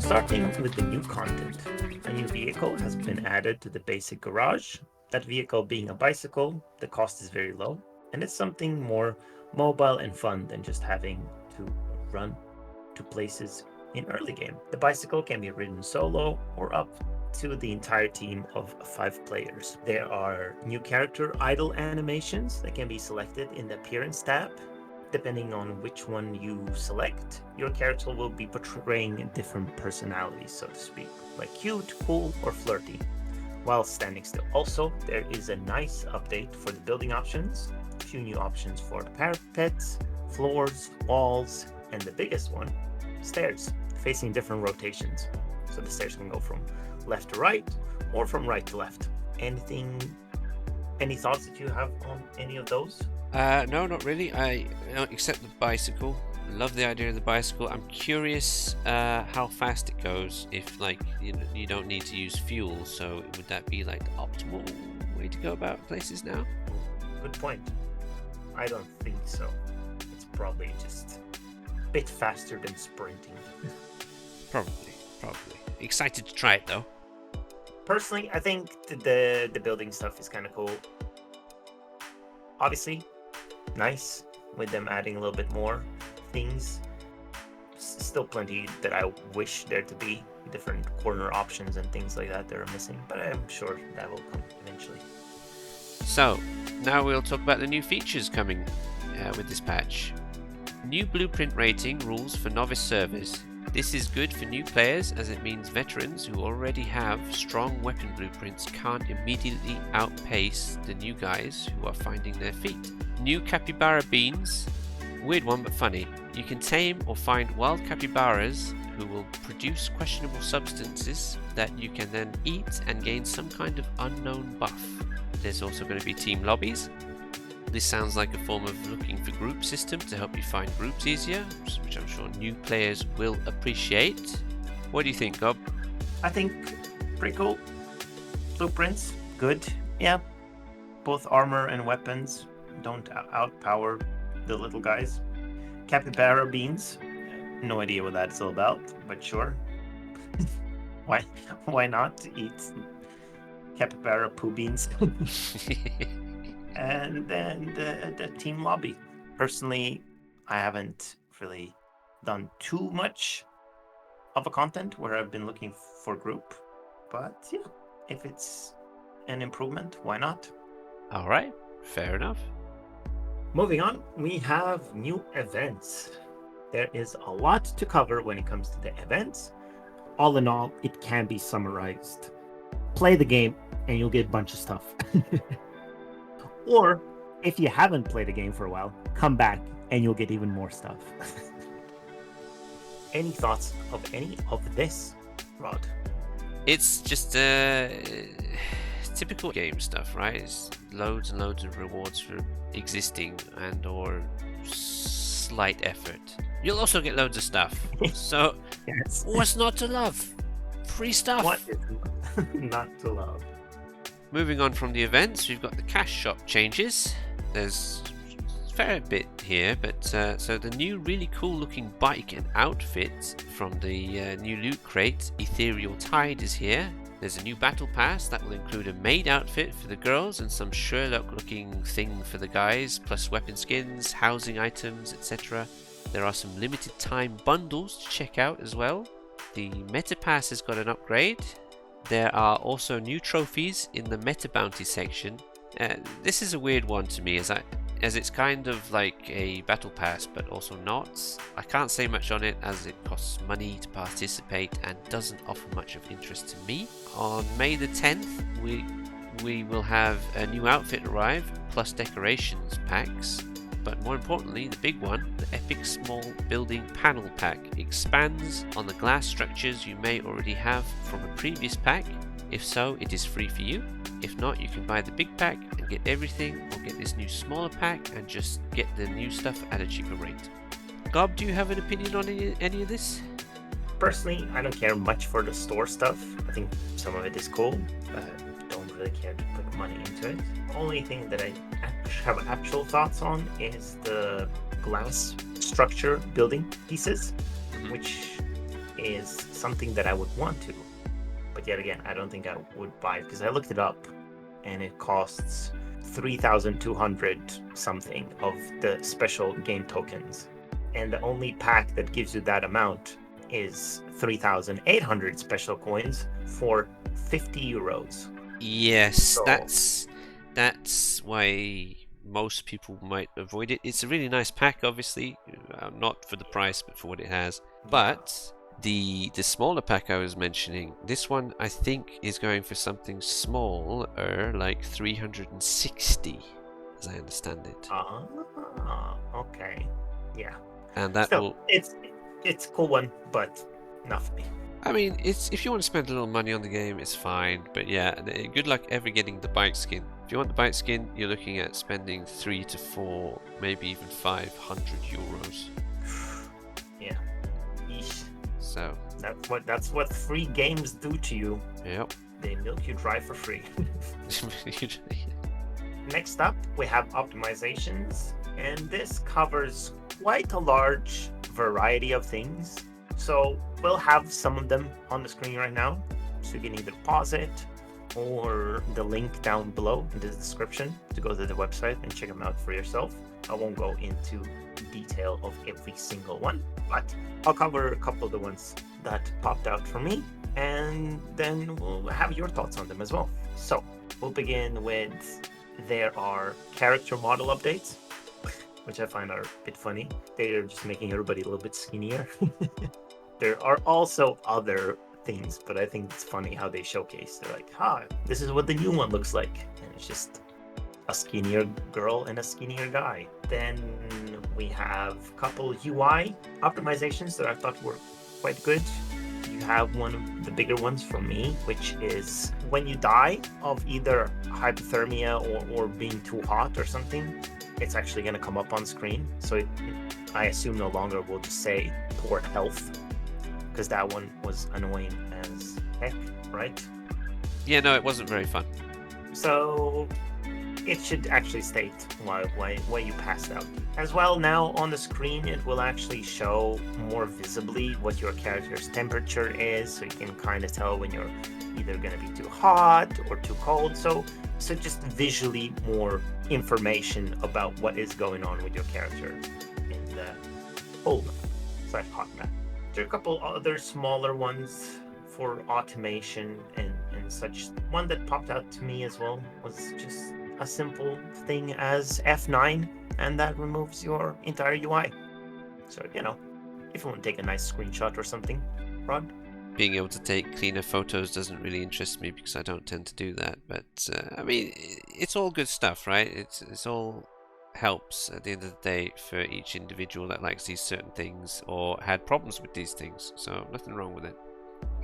Starting with the new content. A new vehicle has been added to the basic garage. That vehicle being a bicycle, the cost is very low, and it's something more mobile and fun than just having to run to places in early game. The bicycle can be ridden solo or up to the entire team of 5 players. There are new character idle animations that can be selected in the appearance tab. Depending on which one you select, your character will be portraying different personalities, so to speak, like cute, cool, or flirty, while standing still. Also, there is a nice update for the building options, a few new options for the parapets, floors, walls, and the biggest one, stairs, facing different rotations. So the stairs can go from left to right or from right to left. Any thoughts that you have on any of those? No, not really. Except the bicycle. Love the idea of the bicycle. I'm curious how fast it goes. If you don't need to use fuel, so would that be like the optimal way to go about places now? Good point. I don't think so. It's probably just a bit faster than sprinting. Probably. Excited to try it though. Personally, I think the building stuff is kind of cool. Obviously, nice with them adding a little bit more things. Still plenty that I wish there to be, different corner options and things like that are missing, but I'm sure that will come eventually. So, now we'll talk about the new features coming with this patch. New blueprint rating rules for novice servers. This is good for new players as it means veterans who already have strong weapon blueprints can't immediately outpace the new guys who are finding their feet. New capybara beans. Weird one but funny. You can tame or find wild capybaras who will produce questionable substances that you can then eat and gain some kind of unknown buff. There's also going to be team lobbies. This sounds like a form of looking for group system to help you find groups easier, which I'm sure new players will appreciate. What do you think, Gob? I think pretty cool. Blueprints, good. Yeah, both armor and weapons don't outpower the little guys. Capybara beans, no idea what that's all about, but sure. Why not eat capybara poo beans? And then the team lobby. Personally, I haven't really done too much of a content where I've been looking for group. But yeah, if it's an improvement, why not? All right, fair enough. Moving on, we have new events. There is a lot to cover when it comes to the events. All in all, it can be summarized. Play the game and you'll get a bunch of stuff. Or, if you haven't played a game for a while, come back and you'll get even more stuff. Any thoughts of any of this, Rod? It's just typical game stuff, right? It's loads and loads of rewards for existing and or slight effort. You'll also get loads of stuff. So, Yes. what's not to love? Free stuff. What is not to love? Moving on from the events, we've got the cash shop changes. There's a fair bit here, but so the new really cool looking bike and outfit from the new loot crate, Ethereal Tide, is here. There's a new battle pass that will include a maid outfit for the girls and some Sherlock looking thing for the guys, plus weapon skins, housing items, etc. There are some limited time bundles to check out as well. The meta pass has got an upgrade. There are also new trophies in the meta bounty section. This is a weird one to me as it's kind of like a battle pass but also not. I can't say much on it as it costs money to participate and doesn't offer much of interest to me. On May the 10th we will have a new outfit arrive plus decorations packs. But more importantly, the big one, the Epic Small Building Panel Pack, expands on the glass structures you may already have from a previous pack. If so, it is free for you. If not, you can buy the big pack and get everything, or get this new smaller pack and just get the new stuff at a cheaper rate. Gob, do you have an opinion on any of this? Personally, I don't care much for the store stuff. I think some of it is cool, but don't really care to put money into it. Only thing that I have actual thoughts on is the glass structure building pieces, which is something that I would want to. But yet again, I don't think I would buy it because I looked it up and it costs 3,200 something of the special game tokens. And the only pack that gives you that amount is 3,800 special coins for 50 euros. Yes, So- that's why most people might avoid it. It's a really nice pack, obviously, not for the price, but for what it has. But the smaller pack I was mentioning, this one I think is going for something smaller, like 360, as I understand it. Okay. Yeah. And that Still, will. it's a cool one, but not for me. I mean, it's if you want to spend a little money on the game, it's fine. But yeah, good luck ever getting the bike skin. If you want the bike skin, you're looking at spending 3 to 4, maybe even 500 euros. Yeah. Yeesh. So That's what free games do to you. yep. They milk you dry for free. Next up, we have optimizations, and this covers quite a large variety of things. So we'll have some of them on the screen right now, so you can either pause it or the link down below in the description to go to the website and check them out for yourself. I won't go into detail of every single one, but I'll cover a couple of the ones that popped out for me, and then we'll have your thoughts on them as well. So we'll begin with, there are character model updates, which I find are a bit funny. They're just making everybody a little bit skinnier. There are also other things, but I think it's funny how they showcase. They're like, this is what the new one looks like. And it's just a skinnier girl and a skinnier guy. Then we have a couple UI optimizations that I thought were quite good. You have one of the bigger ones for me, which is when you die of either hypothermia or being too hot or something, it's actually going to come up on screen. So I assume no longer will just say poor health, because that one was annoying as heck, right? Yeah, no, it wasn't very fun. So it should actually state why you passed out. As well, now on the screen, it will actually show more visibly what your character's temperature is, so you can kind of tell when you're either going to be too hot or too cold. So just visually more information about what is going on with your character in the cold/hot map. There are a couple other smaller ones for automation and such. One that popped out to me as well was just a simple thing as F9, and that removes your entire UI. So, if you want to take a nice screenshot or something, Rod. Being able to take cleaner photos doesn't really interest me because I don't tend to do that. But I mean, it's all good stuff, right? It's all helps at the end of the day for each individual that likes these certain things or had problems with these things. So nothing wrong with it.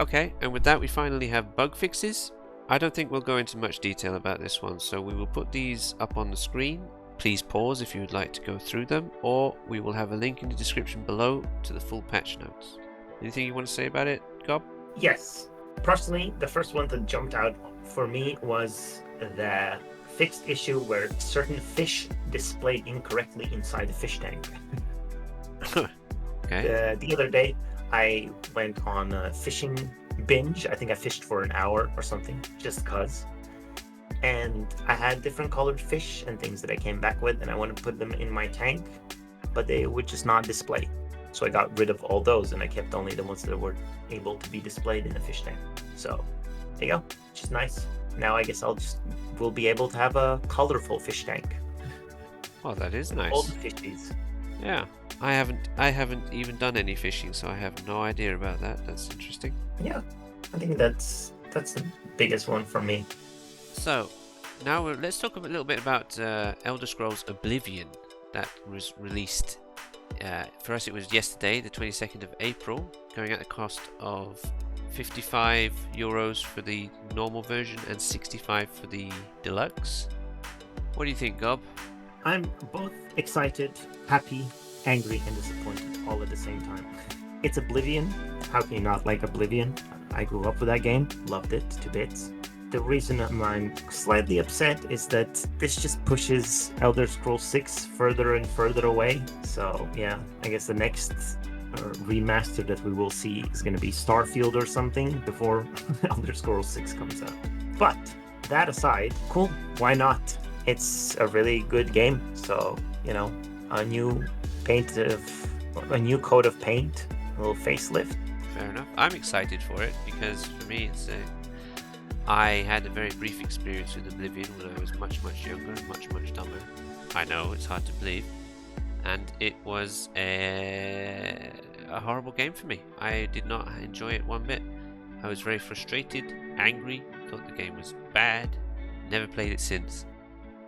Okay, and with that we finally have bug fixes. I don't think we'll go into much detail about this one, so we will put these up on the screen. Please pause if you would like to go through them, or we will have a link in the description below to the full patch notes. Anything you want to say about it, Gob? Yes. Personally, the first one that jumped out for me was the fixed issue where certain fish displayed incorrectly inside the fish tank. Okay. The other day, I went on a fishing binge. I think I fished for an hour or something, just cause. And I had different colored fish and things that I came back with, and I wanted to put them in my tank, but they would just not display. So I got rid of all those, and I kept only the ones that were able to be displayed in the fish tank. So there you go, which is nice. Now I guess we'll be able to have a colorful fish tank. Well, that is nice. All the fishies. Yeah, I haven't even done any fishing, so I have no idea about that. That's interesting. Yeah, I think that's the biggest one for me. So now let's talk a little bit about Elder Scrolls Oblivion that was released. For us, it was yesterday, the 22nd of April, going at the cost of 55 euros for the normal version and 65 for the deluxe. What do you think, Gob? I'm both excited, happy, angry, and disappointed all at the same time. It's Oblivion. How can you not like Oblivion? I grew up with that game, loved it to bits. The reason I'm slightly upset is that this just pushes Elder Scrolls 6 further and further away. So yeah, I guess the next remaster that we will see is going to be Starfield or something before Elder Scrolls 6 comes out. But that aside, cool, why not? It's a really good game. So, a new a new coat of paint, a little facelift. Fair enough. I'm excited for it because for me, I had a very brief experience with Oblivion when I was much younger and much dumber. I know it's hard to believe, and it was a horrible game for me. I did not enjoy it one bit. I was very frustrated, angry, thought the game was bad, never played it since.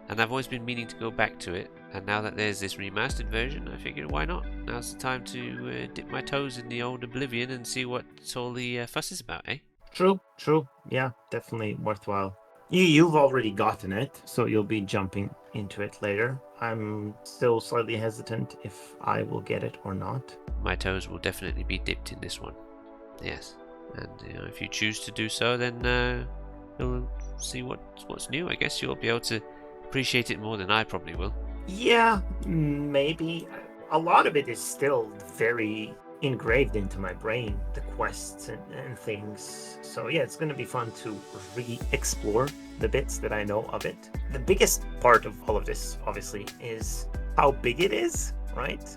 And I've always been meaning to go back to it, and now that there's this remastered version, I figured why not? Now's the time to dip my toes in the old Oblivion and see what all the fuss is about, eh? True. Yeah, definitely worthwhile. You've already gotten it, so you'll be jumping into it later. I'm still slightly hesitant if I will get it or not. My toes will definitely be dipped in this one. Yes. And if you choose to do so, then you'll see what's new. I guess you'll be able to appreciate it more than I probably will. Yeah, maybe. A lot of it is still very engraved into my brain, the quests and things. So yeah, it's going to be fun to re-explore the bits that I know of it. The biggest part of all of this, obviously, is how big it is, right?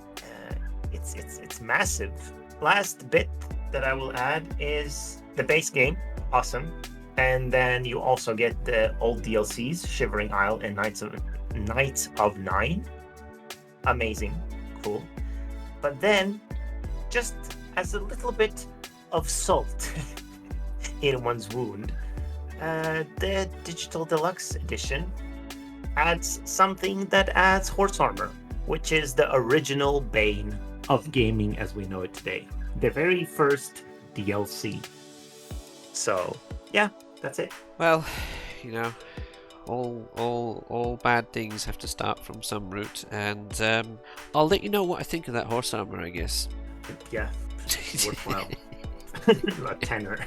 It's massive. Last bit that I will add is the base game, awesome. And then you also get the old DLCs, Shivering Isle and Nights of Nine. Amazing, cool. But then, just as a little bit of salt in one's wound, the Digital Deluxe Edition adds something that adds horse armor, which is the original bane of gaming as we know it today. The very first DLC. So, yeah, that's it. Well, all bad things have to start from some root, and I'll let you know what I think of that horse armor, I guess. Yeah, worthwhile. A tenner.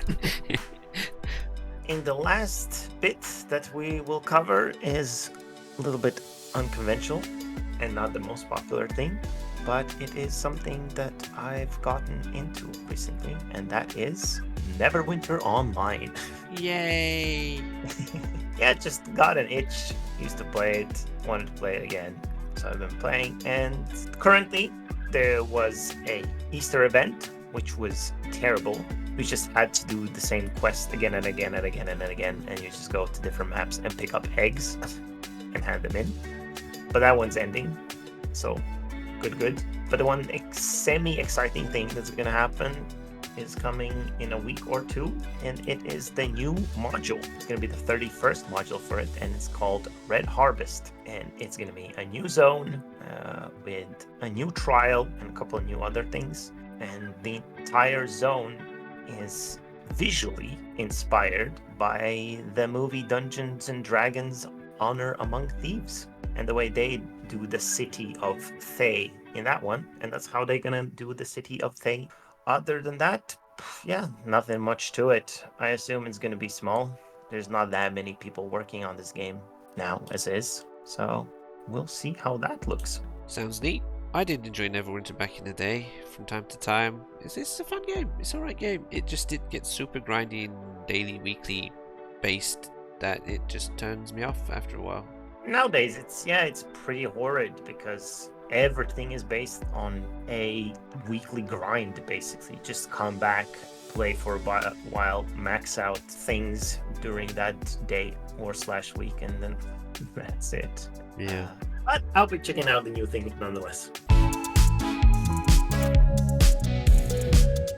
And the last bit that we will cover is a little bit unconventional and not the most popular thing, but it is something that I've gotten into recently, and that is Neverwinter Online. Yay! Yeah, just got an itch, used to play it, wanted to play it again, so I've been playing, and currently there was a Easter event, which was terrible. We just had to do the same quest again and again and again and again, and you just go to different maps and pick up eggs and hand them in. But that one's ending, so good. But the one semi-exciting thing that's gonna happen is coming in a week or two, and it is the new module. It's going to be the 31st module for it, and it's called Red Harvest, and it's going to be a new zone with a new trial and a couple of new other things, and the entire zone is visually inspired by the movie Dungeons and Dragons Honor Among Thieves and the way they do the city of Thay in that one, and that's how they're going to do the city of Thay. Other than that, yeah, nothing much to it. I assume it's going to be small. There's not that many people working on this game now as is. So we'll see how that looks. Sounds neat. I did enjoy Neverwinter back in the day from time to time. It's a fun game. It's alright game. It just did get super grindy and daily, weekly based that it just turns me off after a while. Nowadays, it's pretty horrid because everything is based on a weekly grind, basically. Just come back, play for a while, max out things during that day or /week, and then that's it. Yeah. But I'll be checking out the new thing nonetheless.